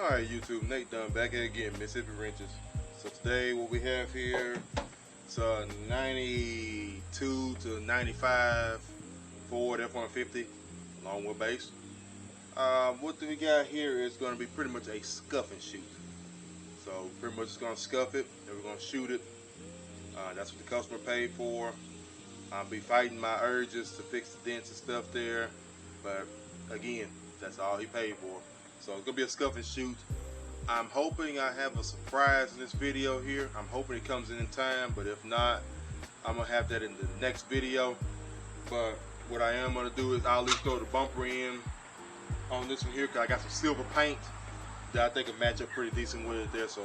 Alright YouTube, Nate Dunn back at again, Mississippi Wrenches. So today what we have here is a 92 to 95 Ford F150 long wheelbase. What we got here is going to be pretty much a scuff and shoot. So pretty much just going to scuff it and we're going to shoot it. That's what the customer paid for. I'll be fighting my urges to fix the dents and stuff there, but again, that's all he paid for. So it's gonna be a scuff and shoot. I'm hoping I have a surprise in this video here. I'm hoping it comes in time, but if not, I'm gonna have that in the next video. But what I am gonna do is I'll at least throw the bumper in on this one here, because I got some silver paint that I think will match up pretty decent with it there. So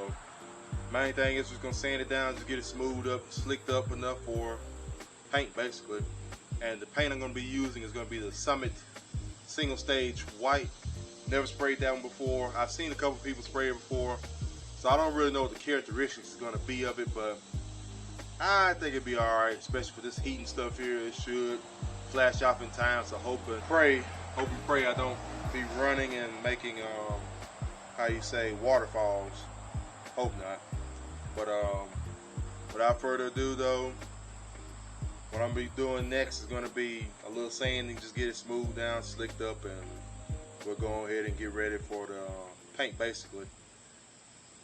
main thing is just gonna sand it down, just get it smoothed up, slicked up enough for paint basically. And the paint I'm gonna be using is gonna be the Summit single stage white. Never sprayed that one before. I've seen a couple people spray it before, so I don't really know what the characteristics is going to be of it, but I think it'd be alright, especially for this heat and stuff here. It should flash off in time, so hope and pray I don't be running and making how you say, waterfalls. Hope not. But without further ado though, what I'm gonna be doing next is gonna be a little sanding, just get it smoothed down, slicked up, and we'll go ahead and get ready for the paint basically.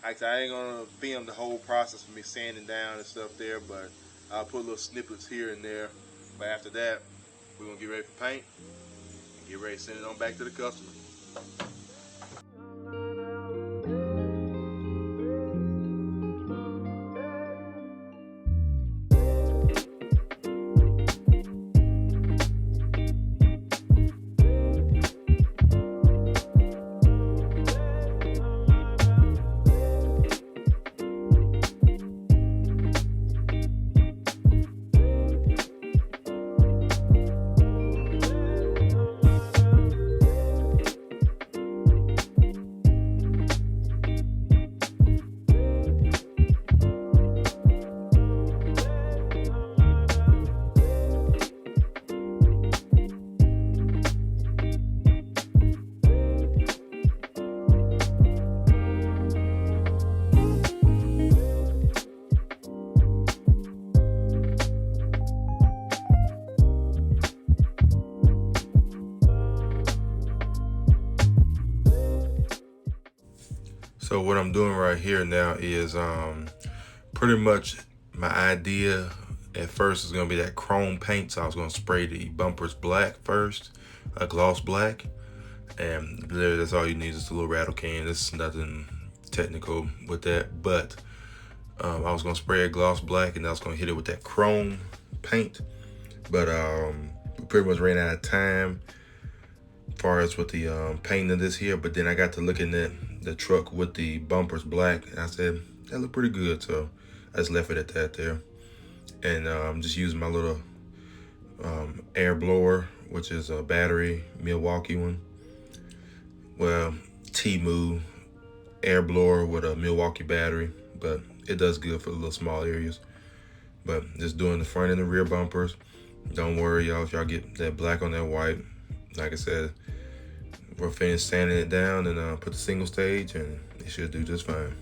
Actually, I ain't gonna film the whole process of me sanding down and stuff there, but I'll put little snippets here and there. But after that, we're gonna get ready for paint and get ready to send it on back to the customer. So what I'm doing right here now is pretty much my idea at first is going to be that chrome paint. So I was going to spray the bumpers black first, a gloss black, and that's all you need, just a little rattle can. There's nothing technical with that, but I was going to spray a gloss black and I was going to hit it with that chrome paint. But we pretty much ran out of time as far as with the painting of this here. But then I got to looking at the truck with the bumpers black, and I said that looked pretty good, so I just left it at that there. And I'm just using my little air blower, which is a battery Milwaukee one. Well, T-Move air blower with a Milwaukee battery, but it does good for the little small areas. But just doing the front and the rear bumpers. Don't worry, y'all, if y'all get that black on that white. Like I said, we're finished sanding it down and put the single stage, and it should do just fine.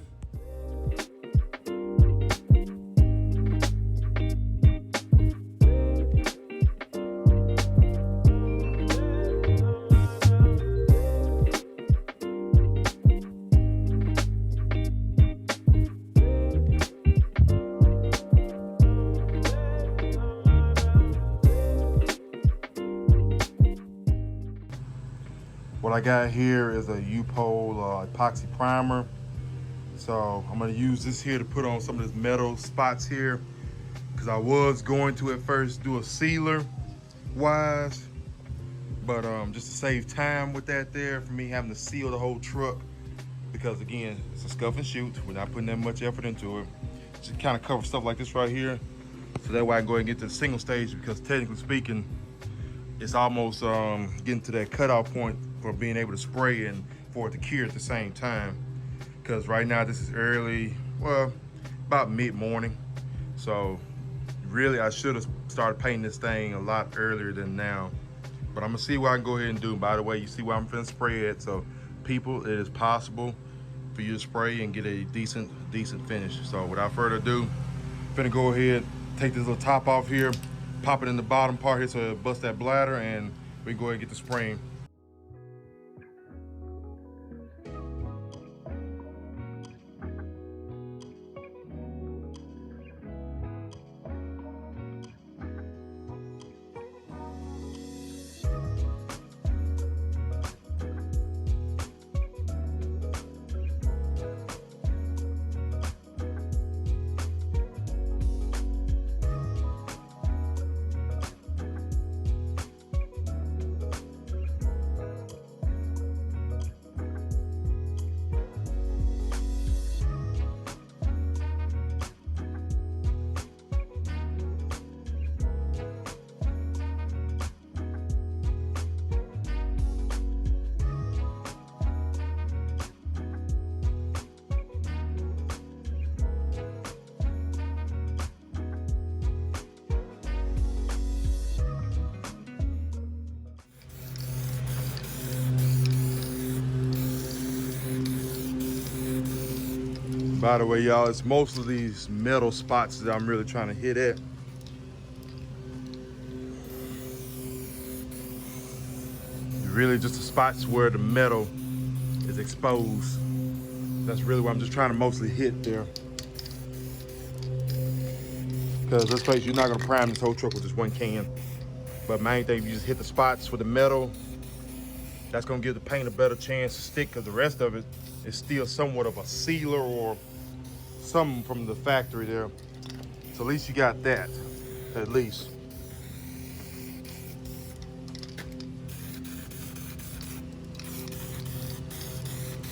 What I got here is a U-pole epoxy primer. So I'm gonna use this here to put on some of these metal spots here, because I was going to at first do a sealer wise, but just to save time with that there, for me having to seal the whole truck, because again, it's a scuff and shoot. We're not putting that much effort into it. Just kind of cover stuff like this right here, so that way I can go ahead and get to the single stage, because technically speaking, it's almost getting to that cutoff point for being able to spray and for it to cure at the same time. Because right now this is early, well, about mid-morning. So really I should have started painting this thing a lot earlier than now. But I'm gonna see what I can go ahead and do. By the way, you see where I'm finna spray it. So people, it is possible for you to spray and get a decent finish. So without further ado, I'm finna go ahead, take this little top off here, pop it in the bottom part here so it busts that bladder, and we can go ahead and get the spraying. By the way, y'all, it's most of these metal spots that I'm really trying to hit at. Really just the spots where the metal is exposed. That's really what I'm just trying to mostly hit there. Because let's face it, you're not gonna prime this whole truck with just one can. But main thing, you just hit the spots with the metal. That's gonna give the paint a better chance to stick, because the rest of it is still somewhat of a sealer or something from the factory there. So at least you got that, at least.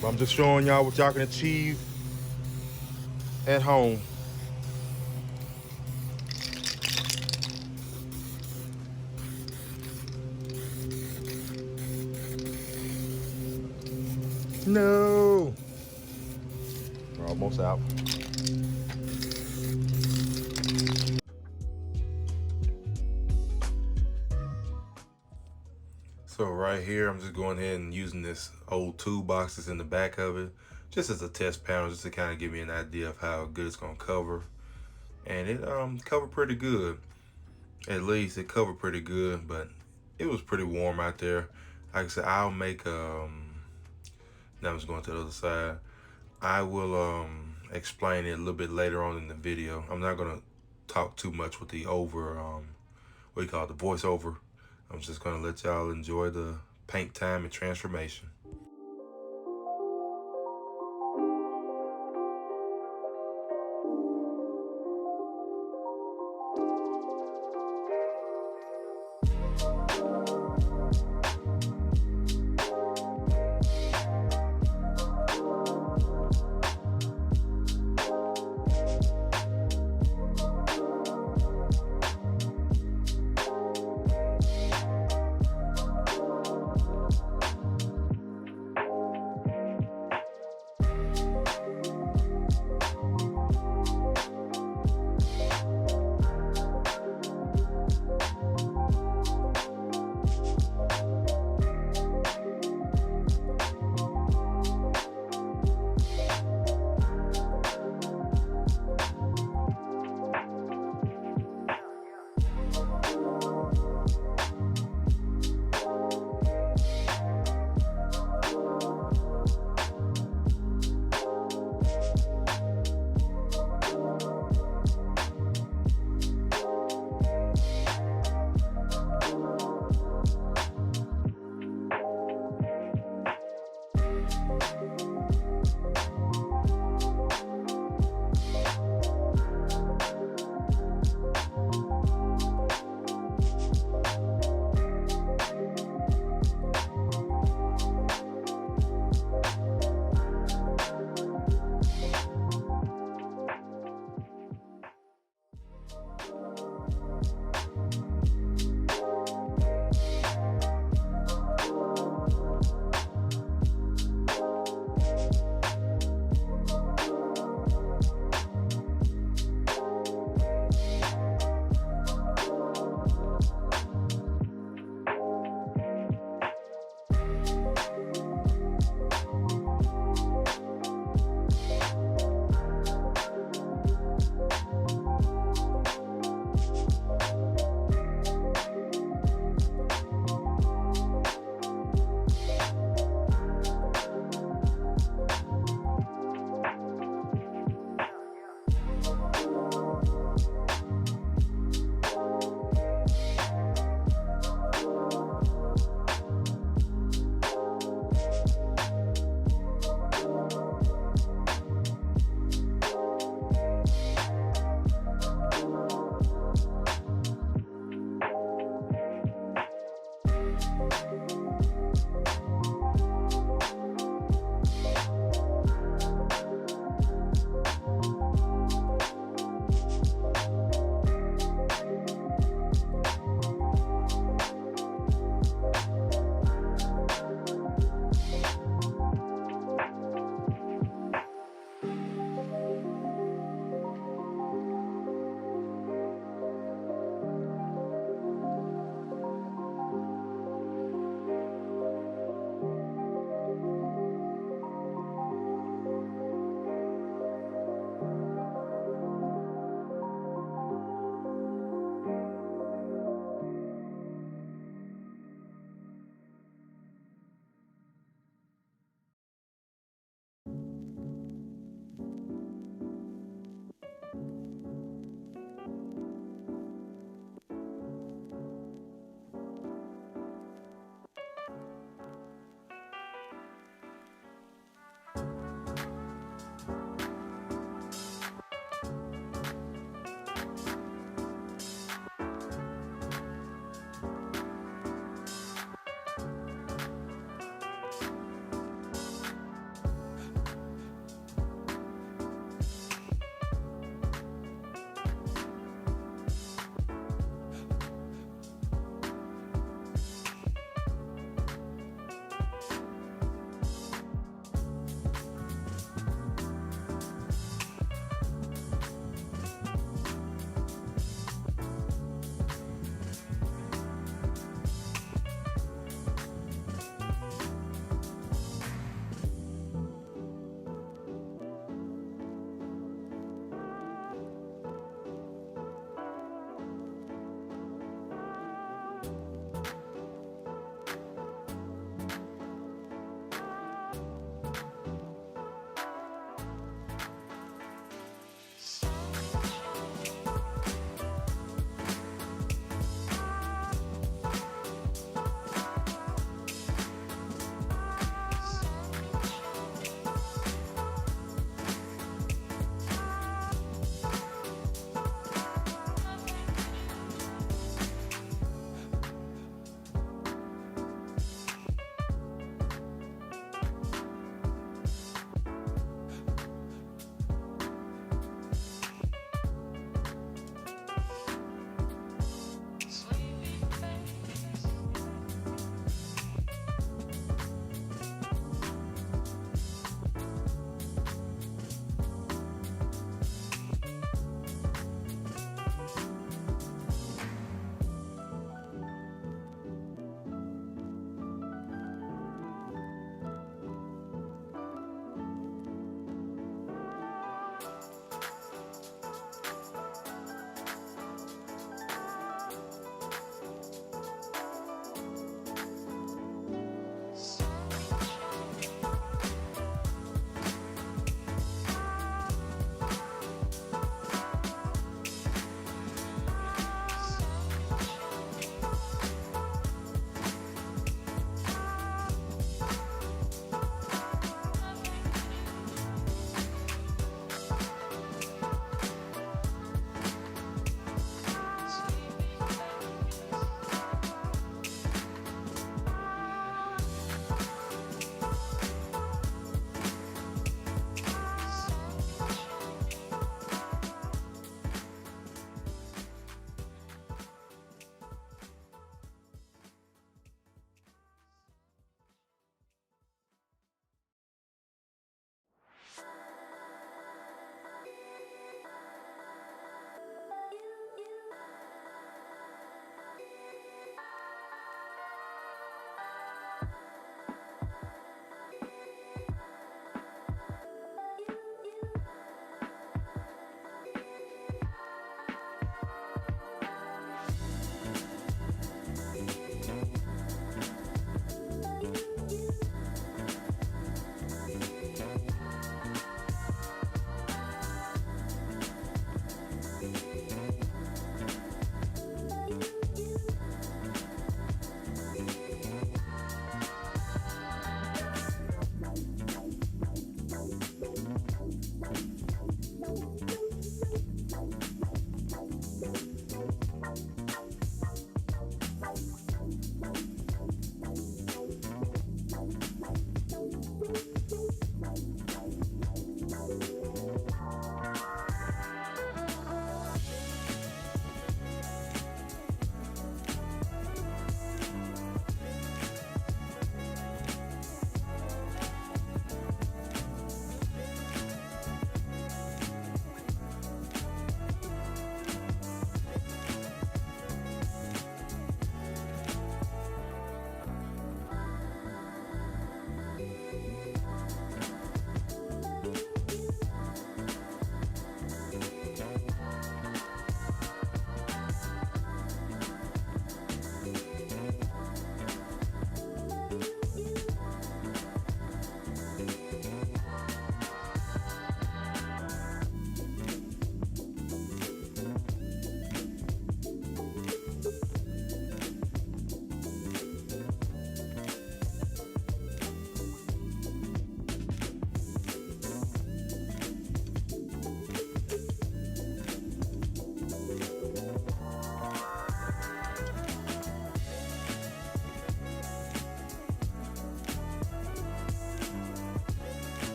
But I'm just showing y'all what y'all can achieve at home. No! We're almost out. So right here, I'm just going ahead and using this old toolbox that's in the back of it, just as a test panel, just to kind of give me an idea of how good it's gonna cover. And it covered pretty good. At least it covered pretty good, but it was pretty warm out there. Like I said, I'll make now I'm just going to the other side. I will explain it a little bit later on in the video. I'm not gonna talk too much with the what do you call it, the voiceover. I'm just gonna let y'all enjoy the paint time and transformation.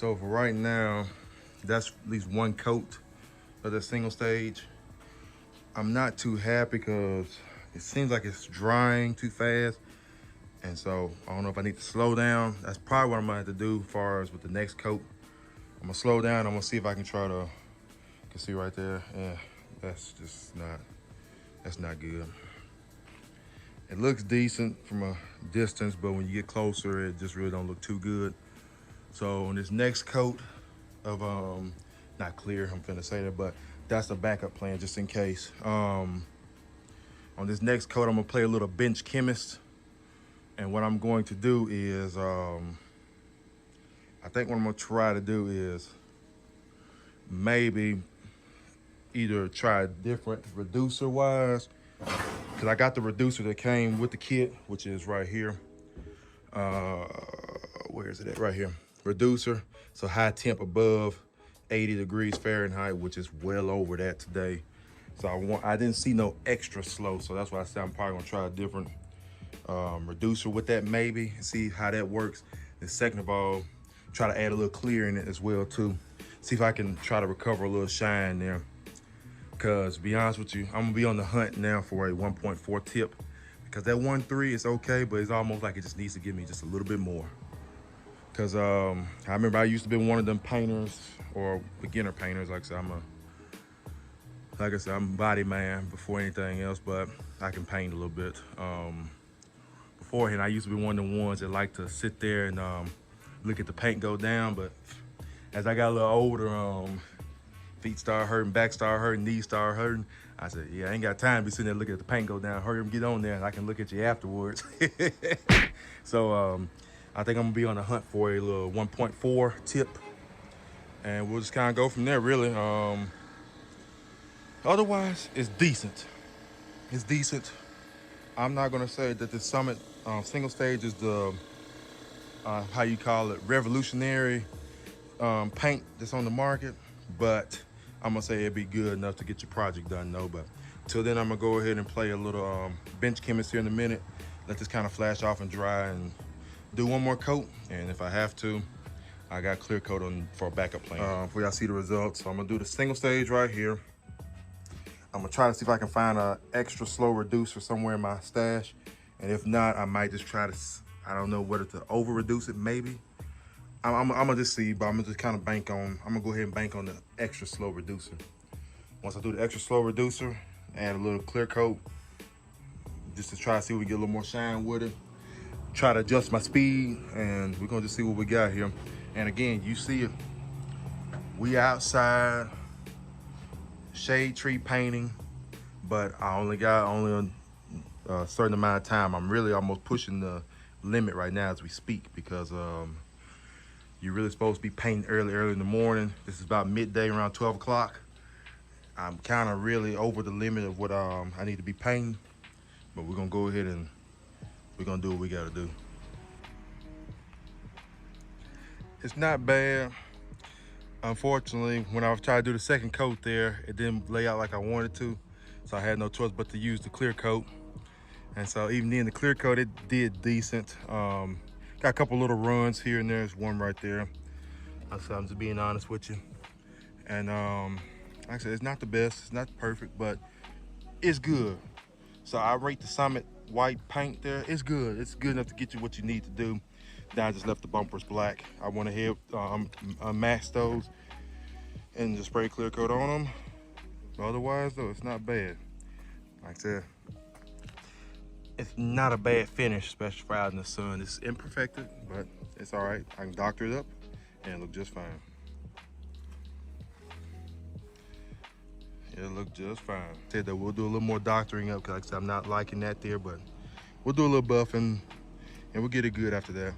So for right now, that's at least one coat of the single stage. I'm not too happy because it seems like it's drying too fast. And so I don't know if I need to slow down. That's probably what I'm gonna have to do as far as with the next coat. I'm gonna slow down. I'm gonna see if I can try to, you can see right there. Yeah, that's not good. It looks decent from a distance, but when you get closer, it just really don't look too good. So on this next coat of, not clear, I'm finna say that, but that's a backup plan just in case. On this next coat, I'm gonna play a little bench chemist. And what I'm going to do is, I think what I'm gonna try to do is maybe either try a different reducer wise, because I got the reducer that came with the kit, which is right here. Where is it at? Right here. Reducer, so high temp above 80 degrees Fahrenheit, which is well over that today. So I didn't see no extra slow, so that's why I said I'm probably gonna try a different reducer with that maybe, and see how that works. And second of all, try to add a little clear in it as well too. See if I can try to recover a little shine there. Cause to be honest with you, I'm gonna be on the hunt now for a 1.4 tip, because that 1.3 is okay, but it's almost like it just needs to give me just a little bit more. Cause I remember I used to be one of them painters or beginner painters. Like I said, I'm a body man before anything else, but I can paint a little bit. Beforehand, I used to be one of the ones that like to sit there and look at the paint go down. But as I got a little older, feet started hurting, back started hurting, knees started hurting. I said, yeah, I ain't got time to be sitting there looking at the paint go down. Hurry up, get on there, and I can look at you afterwards. So I think I'm gonna be on the hunt for a little 1.4 tip, and we'll just kind of go from there, really. Otherwise, it's decent. It's decent. I'm not gonna say that the Summit single stage is the, how you call it, revolutionary paint that's on the market, but I'm gonna say it'd be good enough to get your project done, though. But till then, I'm gonna go ahead and play a little bench chemist here in a minute. Let this kind of flash off and dry, and do one more coat. And if I have to, I got clear coat on for a backup plan. For y'all see the results. So I'm gonna do the single stage right here. I'm gonna try to see if I can find an extra slow reducer somewhere in my stash. And if not, I might just try to, I don't know whether to over reduce it, maybe. I'm gonna just see, but I'm gonna just kind of bank on, I'm gonna go ahead and bank on the extra slow reducer. Once I do the extra slow reducer, add a little clear coat, just to try to see if we get a little more shine with it. Try to adjust my speed, and we're gonna just see what we got here. And again, you see it, we outside, shade tree painting, but I only got a certain amount of time. I'm really almost pushing the limit right now as we speak, because you're really supposed to be painting early in the morning. This is about midday, around 12 o'clock. I'm kind of really over the limit of what I need to be painting, but we're gonna go ahead and we're gonna do what we gotta do. It's not bad. Unfortunately, when I was trying to do the second coat there, it didn't lay out like I wanted to, so I had no choice but to use the clear coat. And so even then, the clear coat, it did decent. Got a couple little runs here and there. There's one right there. So I'm just being honest with you. And like I said, it's not the best, it's not perfect, but it's good. So I rate the Summit white paint there. It's good. It's good enough to get you what you need to do. Now I just left the bumpers black. I went ahead, unmasked those and just spray clear coat on them. But otherwise though, it's not bad. Like I said, it's not a bad finish, especially for out in the sun. It's imperfected, but it's all right. I can doctor it up and look just fine. It'll look just fine. Said that we'll do a little more doctoring up, because like I said, I'm not liking that there, but we'll do a little buffing and we'll get it good after that.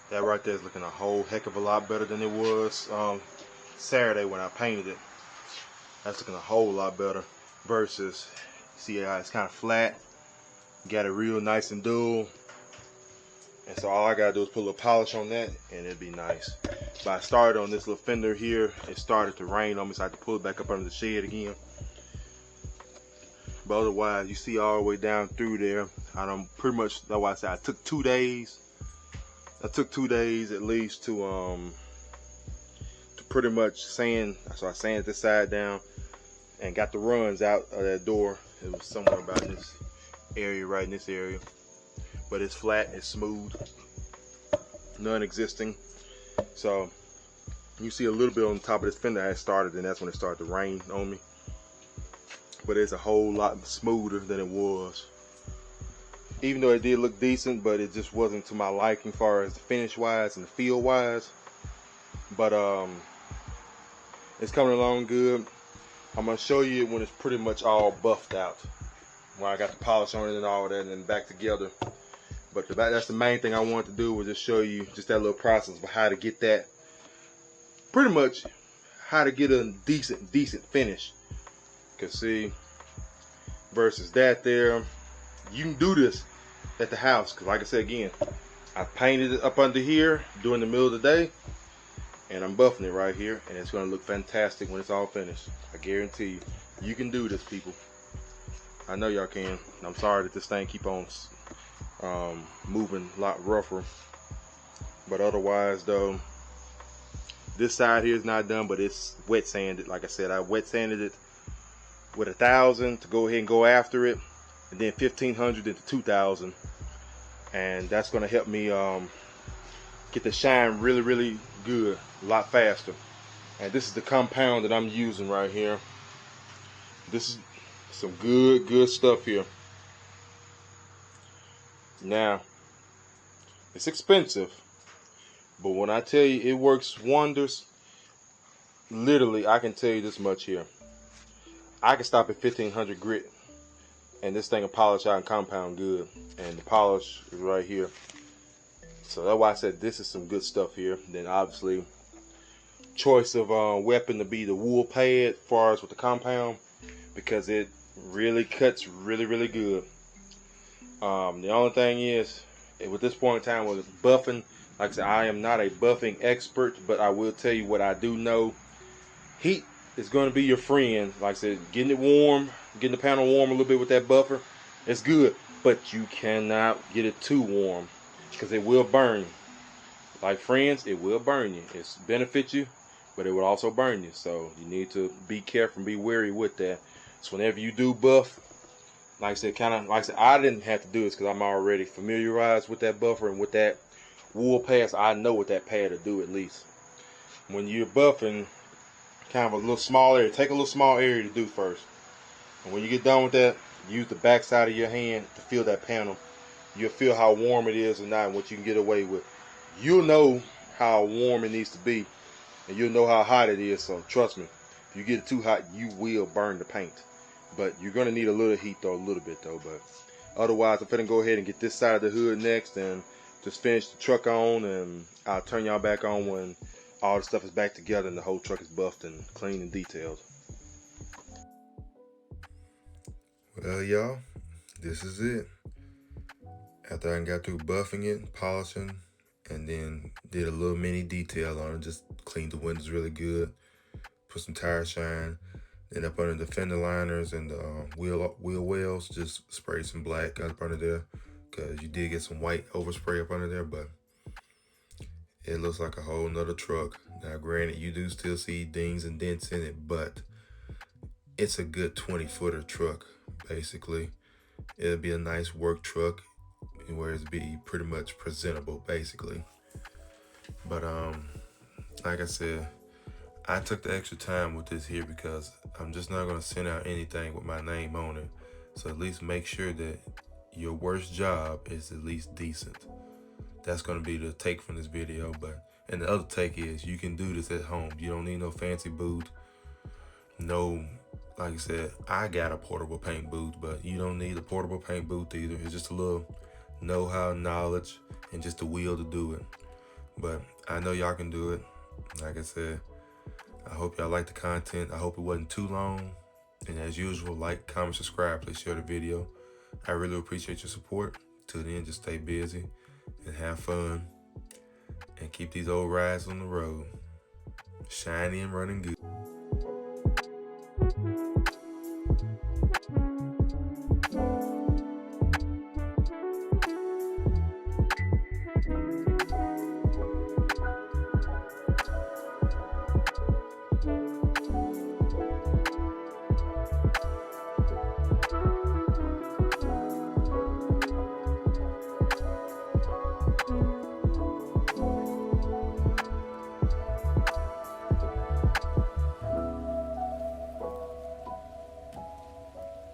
That right there is looking a whole heck of a lot better than it was Saturday when I painted it. That's looking a whole lot better versus, see how it's kind of flat. Got it real nice and dull. And so all I gotta do is put a little polish on that and it'd be nice. But I started on this little fender here. It started to rain on me, so I had to pull it back up under the shed again. But otherwise, you see all the way down through there. I don't pretty much, that's why I said I took 2 days. I took 2 days at least to pretty much sand. So I sanded this side down and got the runs out of that door. It was somewhere about in this area, right in this area. But it's flat, it's smooth, non-existing. So you see a little bit on the top of this fender had started, and that's when it started to rain on me. But it's a whole lot smoother than it was. Even though it did look decent, but it just wasn't to my liking as far as the finish wise and the feel wise. But it's coming along good. I'm gonna show you when it's pretty much all buffed out, when I got the polish on it and all that, and then back together. But that's the main thing I wanted to do, was just show you just that little process of how to get that, pretty much how to get a decent finish. Cause see, versus that there, you can do this at the house. Cause like I said again, I painted it up under here during the middle of the day, and I'm buffing it right here, and it's gonna look fantastic when it's all finished. I guarantee you, you can do this, people. I know y'all can. I'm sorry that this thing keep on moving a lot rougher, but otherwise though, this side here is not done, but it's wet sanded. Like I said, I wet sanded it with 1,000 to go ahead and go after it, and then 1,500 into 2,000, and that's going to help me get the shine really good, a lot faster. And this is the compound that I'm using right here. This is some good stuff here. Now, it's expensive, but when I tell you it works wonders, literally I can tell you this much here. I can stop at 1,500 grit, and this thing will polish out and compound good. And the polish is right here. So that's why I said this is some good stuff here. Then obviously, choice of weapon to be the wool pad, as far as with the compound, because it really cuts really good. The only thing is, with this point in time with buffing, like I said, I am not a buffing expert, but I will tell you what I do know. Heat is going to be your friend. Like I said, getting it warm, getting the panel warm a little bit with that buffer, it's good, but you cannot get it too warm, because it will burn. Like friends, it will burn you. It's benefit you, but it will also burn you. So you need to be careful and be wary with that. So whenever you do buff, like I said, I didn't have to do this because I'm already familiarized with that buffer and with that wool pad. So I know what that pad will do at least. When you're buffing, kind of a little small area, take a little small area to do first. And when you get done with that, use the back side of your hand to feel that panel. You'll feel how warm it is or not, and what you can get away with. You'll know how warm it needs to be, and you'll know how hot it is. So trust me, if you get it too hot, you will burn the paint. But you're gonna need a little heat though, a little bit though. But otherwise, I'm gonna go ahead and get this side of the hood next, and just finish the truck on, and I'll turn y'all back on when all the stuff is back together and the whole truck is buffed and clean and detailed. Well, y'all, this is it. After I got through buffing it, polishing, and then did a little mini detail on it, just cleaned the windows really good, put some tire shine, then up under the fender liners and the wheel wells, just sprayed some black up under there, because you did get some white overspray up under there, but it looks like a whole nother truck. Now granted, you do still see dings and dents in it, but it's a good 20-footer truck, basically. It'll be a nice work truck, where it's be pretty much presentable, basically. But like I said, I took the extra time with this here because I'm just not gonna send out anything with my name on it. So at least make sure that your worst job is at least decent. That's gonna be the take from this video. And the other take is, you can do this at home. You don't need no fancy booth. No, like I said, I got a portable paint booth, but you don't need a portable paint booth either. It's just a little know-how, knowledge, and just a will to do it. but I know y'all can do it. Like I said, I hope y'all like the content. I hope it wasn't too long. And as usual, like, comment, subscribe, please share the video. I really appreciate your support. Till then, just stay busy and have fun and keep these old rides on the road shiny and running good.